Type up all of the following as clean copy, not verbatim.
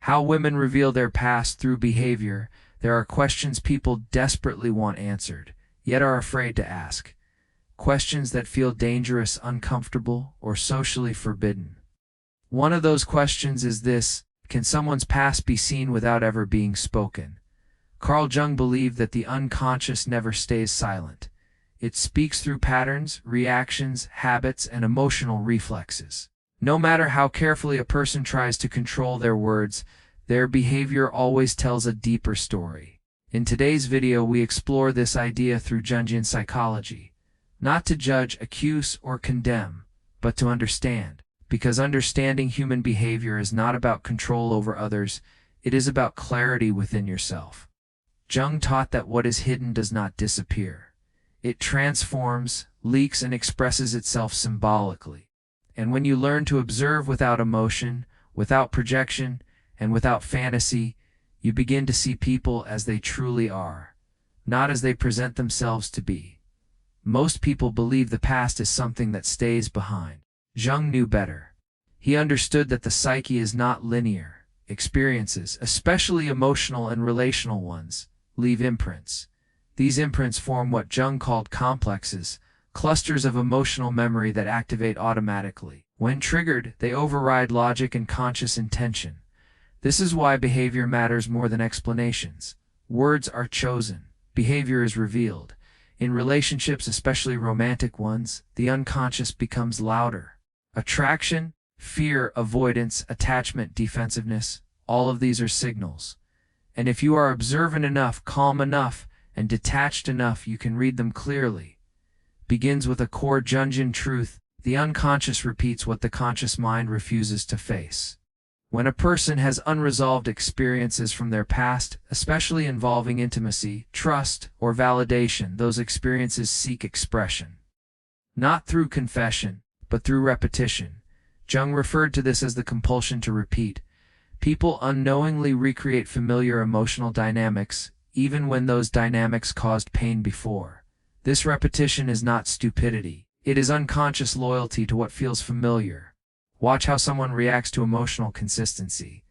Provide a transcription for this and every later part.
How women reveal their past through behavior. There are questions people desperately want answered, yet are afraid to ask. Questions that feel dangerous, uncomfortable, or socially forbidden. One of those questions is this: can someone's past be seen without ever being spoken? Carl Jung believed that the unconscious never stays silent. It speaks through patterns, reactions, habits, and emotional reflexes. No matter how carefully a person tries to control their words, their behavior always tells a deeper story. In today's video, we explore this idea through Jungian psychology, not to judge, accuse, or condemn, but to understand. Because understanding human behavior is not about control over others, it is about clarity within yourself. Jung taught that what is hidden does not disappear. It transforms, leaks, and expresses itself symbolically. And when you learn to observe without emotion, without projection, and without fantasy, you begin to see people as they truly are, not as they present themselves to be. Most people believe the past is something that stays behind. Jung knew better. He understood that the psyche is not linear. Experiences, especially emotional and relational ones, leave imprints. These imprints form what Jung called complexes, clusters of emotional memory that activate automatically. When triggered, they override logic and conscious intention. This is why behavior matters more than explanations. Words are chosen. Behavior is revealed. In relationships, especially romantic ones, the unconscious becomes louder. Attraction, fear, avoidance, attachment, defensiveness, all of these are signals. And if you are observant enough, calm enough, and detached enough, you can read them clearly. Begins with a core Jungian truth: the unconscious repeats what the conscious mind refuses to face. When a person has unresolved experiences from their past, especially involving intimacy, trust, or validation, those experiences seek expression. Not through confession, but through repetition. Jung referred to this as the compulsion to repeat. People unknowingly recreate familiar emotional dynamics, even when those dynamics caused pain before. This repetition is not stupidity. It is unconscious loyalty to what feels familiar. Watch how someone reacts to emotional consistency.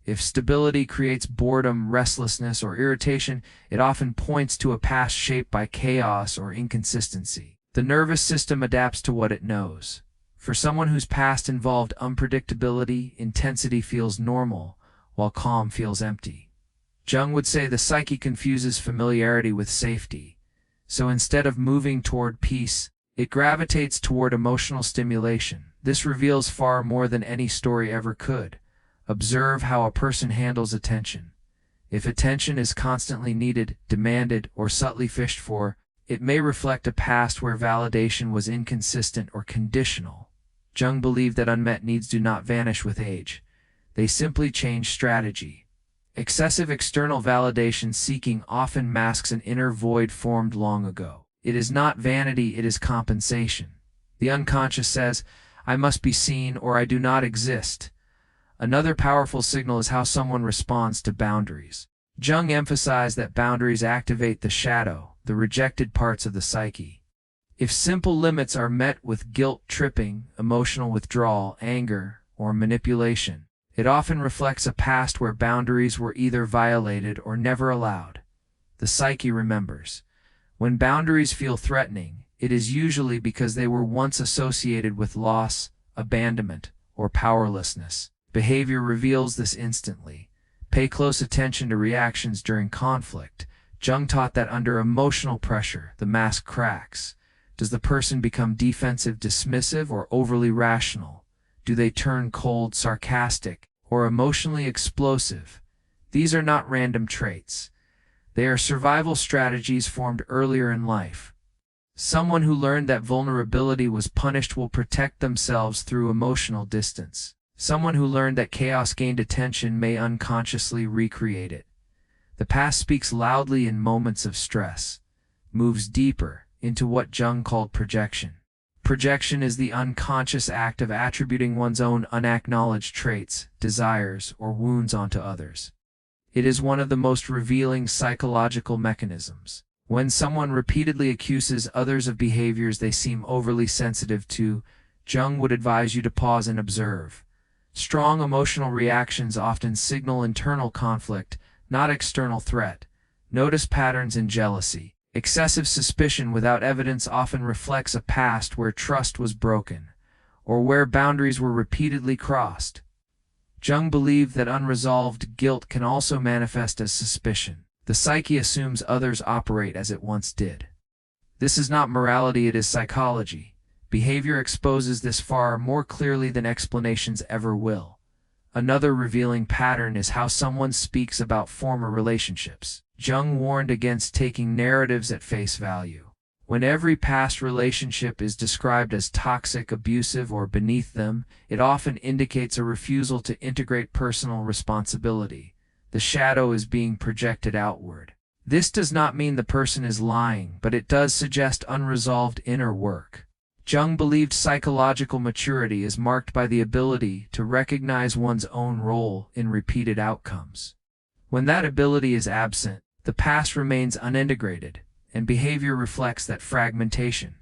If stability creates boredom, restlessness, or irritation, it often points to a past shaped by chaos or inconsistency. The nervous system adapts to what it knows. For someone whose past involved unpredictability, intensity feels normal, while calm feels empty. Jung would say the psyche confuses familiarity with safety. So instead of moving toward peace, it gravitates toward emotional stimulation. This reveals far more than any story ever could. Observe how a person handles attention. If attention is constantly needed, demanded, or subtly fished for, it may reflect a past where validation was inconsistent or conditional. Jung believed that unmet needs do not vanish with age. They simply change strategy. Excessive external validation seeking often masks an inner void formed long ago. It is not vanity, it is compensation. The unconscious says, "I must be seen or I do not exist." Another powerful signal is how someone responds to boundaries. Jung emphasized that boundaries activate the shadow, the rejected parts of the psyche. If simple limits are met with guilt-tripping, emotional withdrawal, anger, or manipulation, it often reflects a past where boundaries were either violated or never allowed. The psyche remembers. When boundaries feel threatening, it is usually because they were once associated with loss, abandonment, or powerlessness. Behavior reveals this instantly. Pay close attention to reactions during conflict. Jung taught that under emotional pressure, the mask cracks. Does the person become defensive, dismissive, or overly rational? Do they turn cold, sarcastic, or emotionally explosive? These are not random traits. They are survival strategies formed earlier in life. Someone who learned that vulnerability was punished will protect themselves through emotional distance. Someone who learned that chaos gained attention may unconsciously recreate it. The past speaks loudly in moments of stress, moves deeper into what Jung called projection. Projection is the unconscious act of attributing one's own unacknowledged traits, desires, or wounds onto others. It is one of the most revealing psychological mechanisms. When someone repeatedly accuses others of behaviors they seem overly sensitive to, Jung would advise you to pause and observe. Strong emotional reactions often signal internal conflict, not external threat. Notice patterns in jealousy. Excessive suspicion without evidence often reflects a past where trust was broken, or where boundaries were repeatedly crossed. Jung believed that unresolved guilt can also manifest as suspicion. The psyche assumes others operate as it once did. This is not morality, it is psychology. Behavior exposes this far more clearly than explanations ever will. Another revealing pattern is how someone speaks about former relationships. Jung warned against taking narratives at face value. When every past relationship is described as toxic, abusive, or beneath them, it often indicates a refusal to integrate personal responsibility. The shadow is being projected outward. This does not mean the person is lying, but it does suggest unresolved inner work. Jung believed psychological maturity is marked by the ability to recognize one's own role in repeated outcomes. When that ability is absent, the past remains unintegrated, and behavior reflects that fragmentation.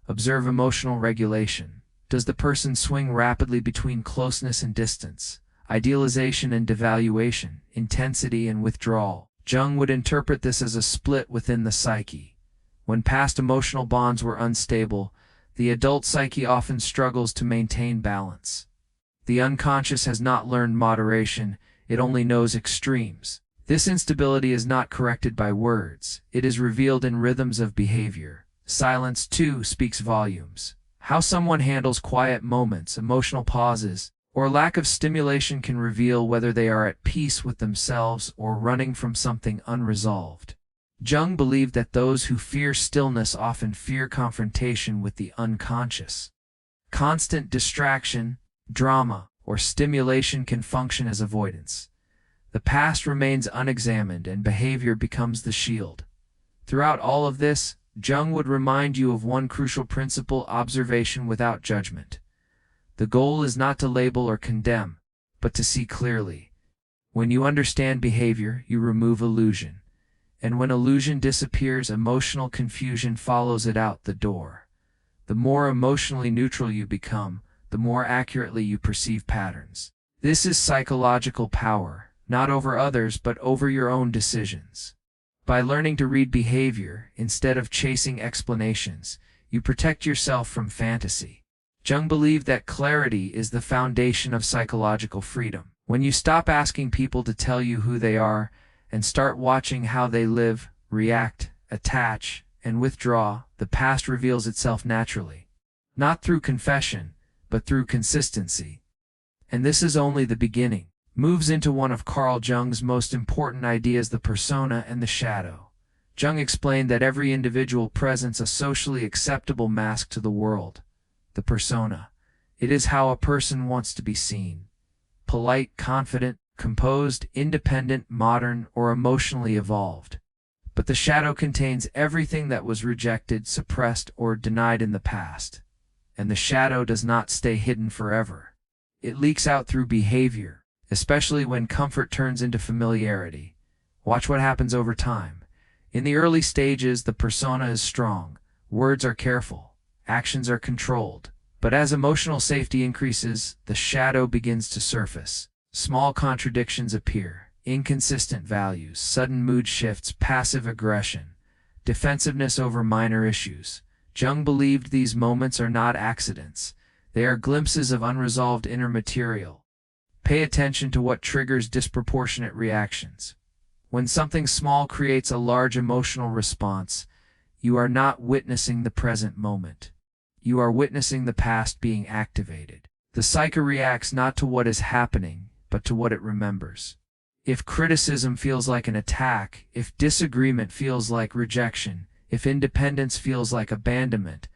Observe emotional regulation. Does the person swing rapidly between closeness and distance, idealization and devaluation, intensity and withdrawal? Jung would interpret this as a split within the psyche. When past emotional bonds were unstable, the adult psyche often struggles to maintain balance. The unconscious has not learned moderation, it only knows extremes. This instability is not corrected by words, it is revealed in rhythms of behavior. Silence, too, speaks volumes. How someone handles quiet moments, emotional pauses, or lack of stimulation can reveal whether they are at peace with themselves or running from something unresolved. Jung believed that those who fear stillness often fear confrontation with the unconscious. Constant distraction, drama, or stimulation can function as avoidance. The past remains unexamined and behavior becomes the shield. Throughout all of this, Jung would remind you of one crucial principle: observation without judgment. The goal is not to label or condemn, but to see clearly. When you understand behavior, you remove illusion. And when illusion disappears, emotional confusion follows it out the door. The more emotionally neutral you become, the more accurately you perceive patterns. This is psychological power, not over others but over your own decisions. By learning to read behavior, instead of chasing explanations, you protect yourself from fantasy. Jung believed that clarity is the foundation of psychological freedom. When you stop asking people to tell you who they are, and start watching how they live, react, attach, and withdraw, the past reveals itself naturally. Not through confession, but through consistency. And this is only the beginning. Moves into one of Carl Jung's most important ideas, the persona and the shadow. Jung explained that every individual presents a socially acceptable mask to the world. The persona. It is how a person wants to be seen. Polite, confident, composed, independent, modern, or emotionally evolved. But the shadow contains everything that was rejected, suppressed, or denied in the past. And the shadow does not stay hidden forever. It leaks out through behavior, especially when comfort turns into familiarity. Watch what happens over time. In the early stages, the persona is strong, words are careful, actions are controlled. But as emotional safety increases, the shadow begins to surface. Small contradictions appear, inconsistent values, sudden mood shifts, passive aggression, defensiveness over minor issues. Jung believed these moments are not accidents. They are glimpses of unresolved inner material. Pay attention to what triggers disproportionate reactions. When something small creates a large emotional response, you are not witnessing the present moment. You are witnessing the past being activated. The psyche reacts not to what is happening, but to what it remembers. If criticism feels like an attack, if disagreement feels like rejection, if independence feels like abandonment,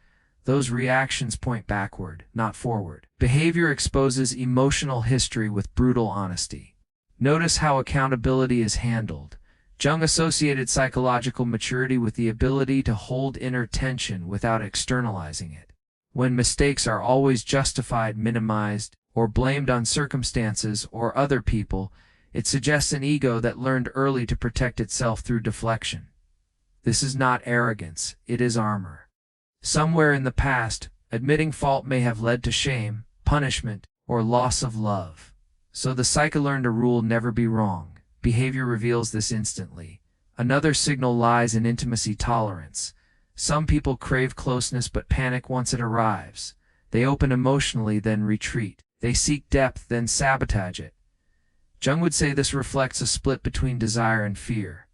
those reactions point backward, not forward. Behavior exposes emotional history with brutal honesty. Notice how accountability is handled. Jung associated psychological maturity with the ability to hold inner tension without externalizing it. When mistakes are always justified, minimized, or blamed on circumstances or other people, it suggests an ego that learned early to protect itself through deflection. This is not arrogance, it is armor. Somewhere in the past, admitting fault may have led to shame, punishment, or loss of love. So the psyche learned a rule: never be wrong. Behavior reveals this instantly. Another signal lies in intimacy tolerance. Some people crave closeness but panic once it arrives. They open emotionally, then retreat. They seek depth, then sabotage it. Jung would say this reflects a split between desire and fear.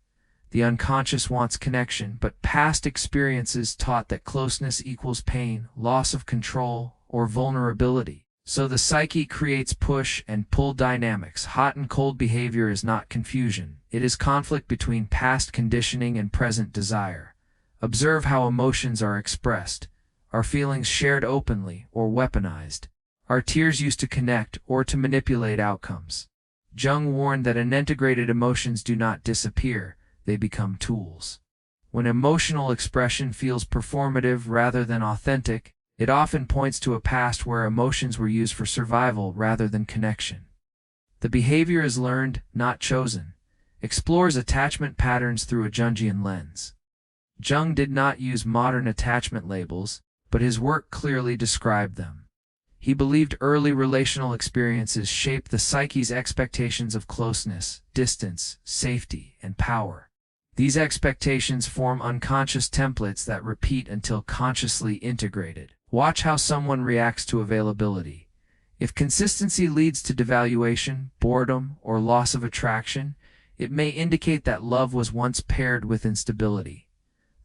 The unconscious wants connection, but past experiences taught that closeness equals pain, loss of control, or vulnerability. So the psyche creates push and pull dynamics. Hot and cold behavior is not confusion. It is conflict between past conditioning and present desire. Observe how emotions are expressed. Are feelings shared openly or weaponized? Are tears used to connect or to manipulate outcomes? Jung warned that unintegrated emotions do not disappear, they become tools. When emotional expression feels performative rather than authentic, it often points to a past where emotions were used for survival rather than connection. The behavior is learned, not chosen. Explores attachment patterns through a Jungian lens. Jung did not use modern attachment labels, but his work clearly described them. He believed early relational experiences shaped the psyche's expectations of closeness, distance, safety, and power. These expectations form unconscious templates that repeat until consciously integrated. Watch how someone reacts to availability. If consistency leads to devaluation, boredom, or loss of attraction, it may indicate that love was once paired with instability.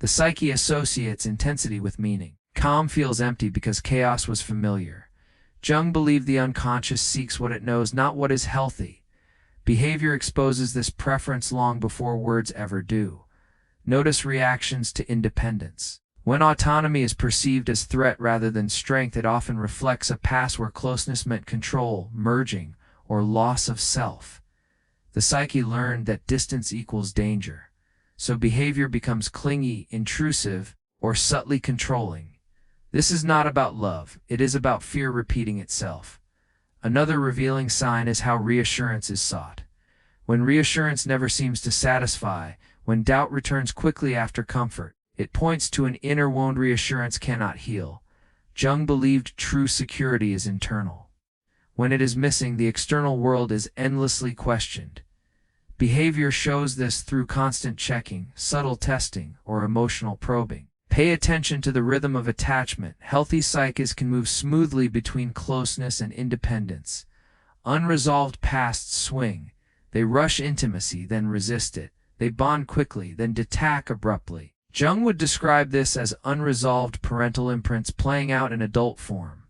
The psyche associates intensity with meaning. Calm feels empty because chaos was familiar. Jung believed the unconscious seeks what it knows, not what is healthy. Behavior exposes this preference long before words ever do. Notice reactions to independence. When autonomy is perceived as threat rather than strength, it often reflects a past where closeness meant control, merging, or loss of self. The psyche learned that distance equals danger, so behavior becomes clingy, intrusive, or subtly controlling. This is not about love, it is about fear repeating itself. Another revealing sign is how reassurance is sought. When reassurance never seems to satisfy, when doubt returns quickly after comfort, it points to an inner wound reassurance cannot heal. Jung believed true security is internal. When it is missing, the external world is endlessly questioned. Behavior shows this through constant checking, subtle testing, or emotional probing. Pay attention to the rhythm of attachment. Healthy psyches can move smoothly between closeness and independence. Unresolved pasts swing. They rush intimacy, then resist it. They bond quickly, then detach abruptly. Jung would describe this as unresolved parental imprints playing out in adult form.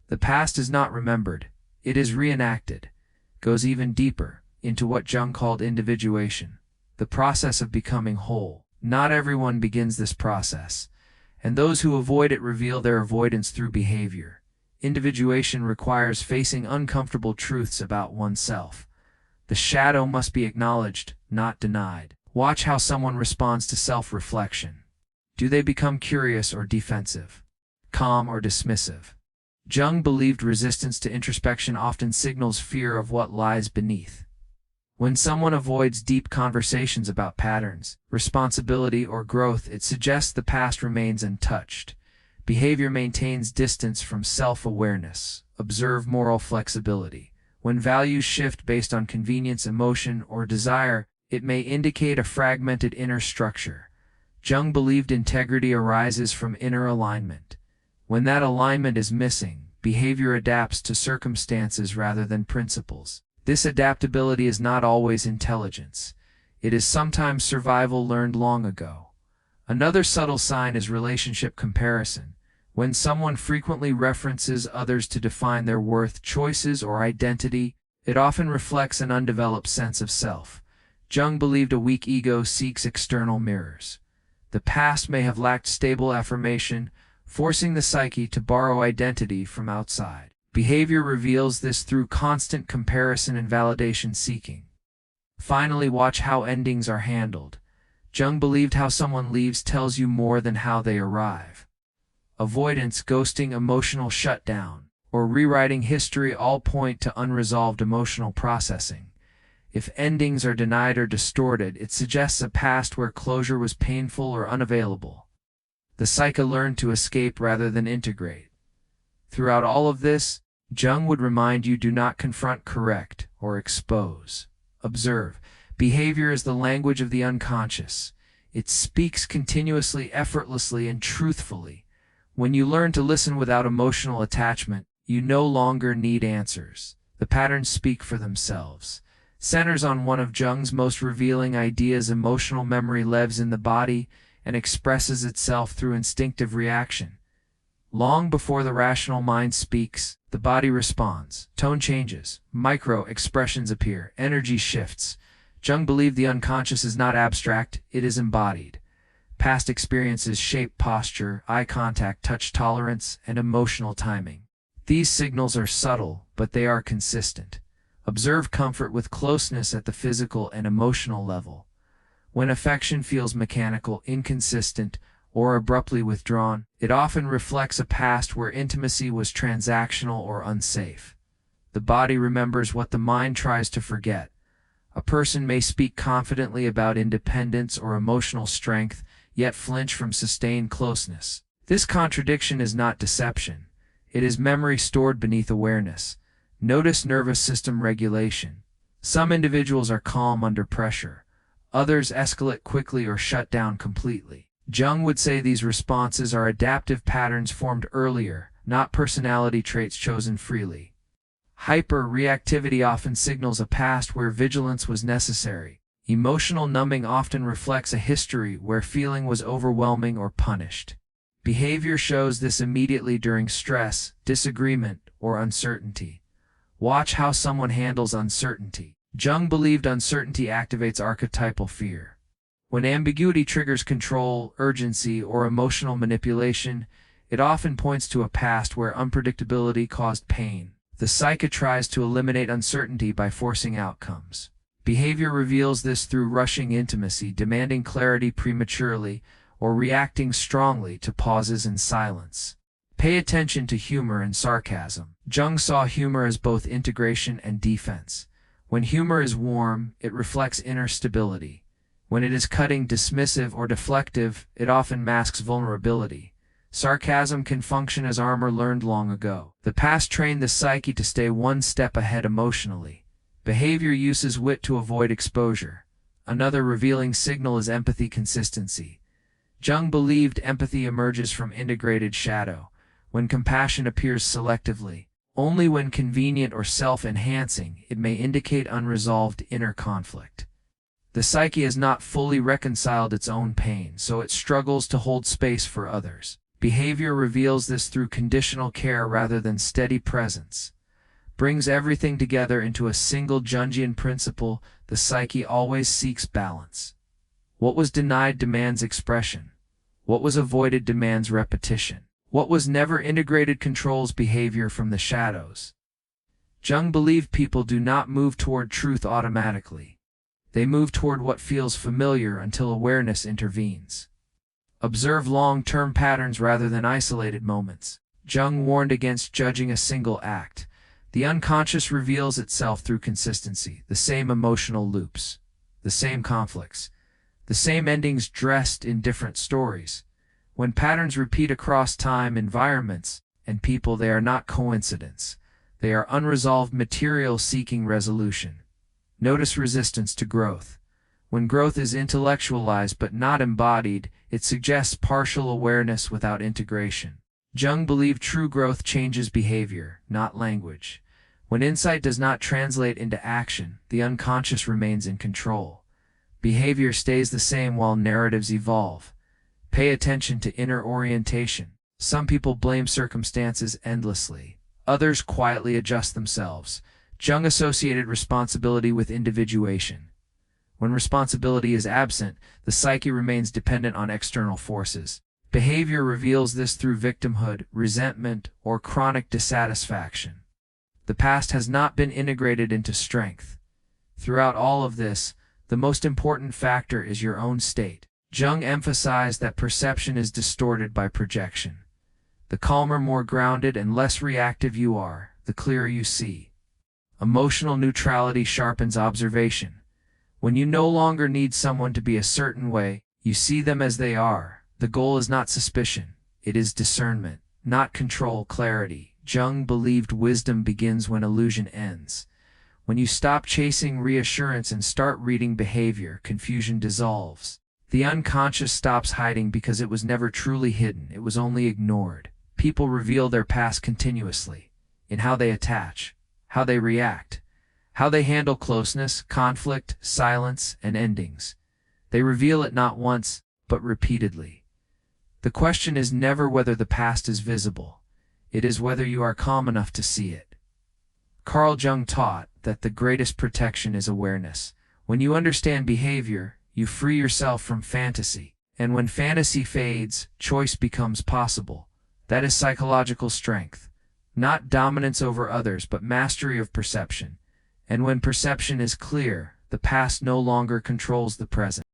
The past is not remembered, it is reenacted. Goes even deeper, into what Jung called individuation, the process of becoming whole. Not everyone begins this process, and those who avoid it reveal their avoidance through behavior. Individuation requires facing uncomfortable truths about oneself. The shadow must be acknowledged, not denied. Watch how someone responds to self-reflection. Do they become curious or defensive? Calm or dismissive? Jung believed resistance to introspection often signals fear of what lies beneath. When someone avoids deep conversations about patterns, responsibility, or growth, it suggests the past remains untouched. Behavior maintains distance from self-awareness. Observe moral flexibility. When values shift based on convenience, emotion, or desire, it may indicate a fragmented inner structure. Jung believed integrity arises from inner alignment. When that alignment is missing, behavior adapts to circumstances rather than principles. This adaptability is not always intelligence. It is sometimes survival learned long ago. Another subtle sign is relationship comparison. When someone frequently references others to define their worth, choices, or identity, it often reflects an undeveloped sense of self. Jung believed a weak ego seeks external mirrors. The past may have lacked stable affirmation, forcing the psyche to borrow identity from outside. Behavior reveals this through constant comparison and validation seeking. Finally, watch how endings are handled. Jung believed how someone leaves tells you more than how they arrive. Avoidance, ghosting, emotional shutdown, or rewriting history all point to unresolved emotional processing. If endings are denied or distorted, it suggests a past where closure was painful or unavailable. The psyche learned to escape rather than integrate. Throughout all of this, Jung would remind you, do not confront, correct, or expose. Observe. Behavior is the language of the unconscious. It speaks continuously, effortlessly, and truthfully. When you learn to listen without emotional attachment, you no longer need answers. The patterns speak for themselves. Centers on one of Jung's most revealing ideas: emotional memory lives in the body and expresses itself through instinctive reaction. Long before the rational mind speaks, the body responds. Tone changes, micro-expressions appear, energy shifts. Jung believed the unconscious is not abstract, it is embodied. Past experiences shape posture, eye contact, touch tolerance, and emotional timing. These signals are subtle, but they are consistent. Observe comfort with closeness at the physical and emotional level. When affection feels mechanical, inconsistent, or abruptly withdrawn, it often reflects a past where intimacy was transactional or unsafe. The body remembers what the mind tries to forget. A person may speak confidently about independence or emotional strength, yet flinch from sustained closeness. This contradiction is not deception. It is memory stored beneath awareness. Notice nervous system regulation. Some individuals are calm under pressure. Others escalate quickly or shut down completely. Jung would say these responses are adaptive patterns formed earlier, not personality traits chosen freely. Hyper-reactivity often signals a past where vigilance was necessary. Emotional numbing often reflects a history where feeling was overwhelming or punished. Behavior shows this immediately during stress, disagreement, or uncertainty. Watch how someone handles uncertainty. Jung believed uncertainty activates archetypal fear. When ambiguity triggers control, urgency, or emotional manipulation, it often points to a past where unpredictability caused pain. The psyche tries to eliminate uncertainty by forcing outcomes. Behavior reveals this through rushing intimacy, demanding clarity prematurely, or reacting strongly to pauses and silence. Pay attention to humor and sarcasm. Jung saw humor as both integration and defense. When humor is warm, it reflects inner stability. When it is cutting, dismissive, or deflective, it often masks vulnerability. Sarcasm can function as armor learned long ago. The past trained the psyche to stay one step ahead emotionally. Behavior uses wit to avoid exposure. Another revealing signal is empathy consistency. Jung believed empathy emerges from integrated shadow, when compassion appears selectively. Only when convenient or self-enhancing, it may indicate unresolved inner conflict. The psyche has not fully reconciled its own pain, so it struggles to hold space for others. Behavior reveals this through conditional care rather than steady presence. Brings everything together into a single Jungian principle: the psyche always seeks balance. What was denied demands expression. What was avoided demands repetition. What was never integrated controls behavior from the shadows. Jung believed people do not move toward truth automatically. They move toward what feels familiar until awareness intervenes. Observe long-term patterns rather than isolated moments. Jung warned against judging a single act. The unconscious reveals itself through consistency, the same emotional loops, the same conflicts, the same endings dressed in different stories. When patterns repeat across time, environments, and people, they are not coincidence. They are unresolved material seeking resolution. Notice resistance to growth. When growth is intellectualized but not embodied, it suggests partial awareness without integration. Jung believed true growth changes behavior, not language. When insight does not translate into action, the unconscious remains in control. Behavior stays the same while narratives evolve. Pay attention to inner orientation. Some people blame circumstances endlessly. Others quietly adjust themselves. Jung associated responsibility with individuation. When responsibility is absent, the psyche remains dependent on external forces. Behavior reveals this through victimhood, resentment, or chronic dissatisfaction. The past has not been integrated into strength. Throughout all of this, the most important factor is your own state. Jung emphasized that perception is distorted by projection. The calmer, more grounded, and less reactive you are, the clearer you see. Emotional neutrality sharpens observation. When you no longer need someone to be a certain way, you see them as they are. The goal is not suspicion, it is discernment, not control, clarity. Jung believed wisdom begins when illusion ends. When you stop chasing reassurance and start reading behavior, confusion dissolves. The unconscious stops hiding because it was never truly hidden, it was only ignored. People reveal their past continuously, in how they attach, how they react, how they handle closeness, conflict, silence, and endings. They reveal it not once, but repeatedly. The question is never whether the past is visible. It is whether you are calm enough to see it. Carl Jung taught that the greatest protection is awareness. When you understand behavior, you free yourself from fantasy. And when fantasy fades, choice becomes possible. That is psychological strength. Not dominance over others, but mastery of perception. And when perception is clear, the past no longer controls the present.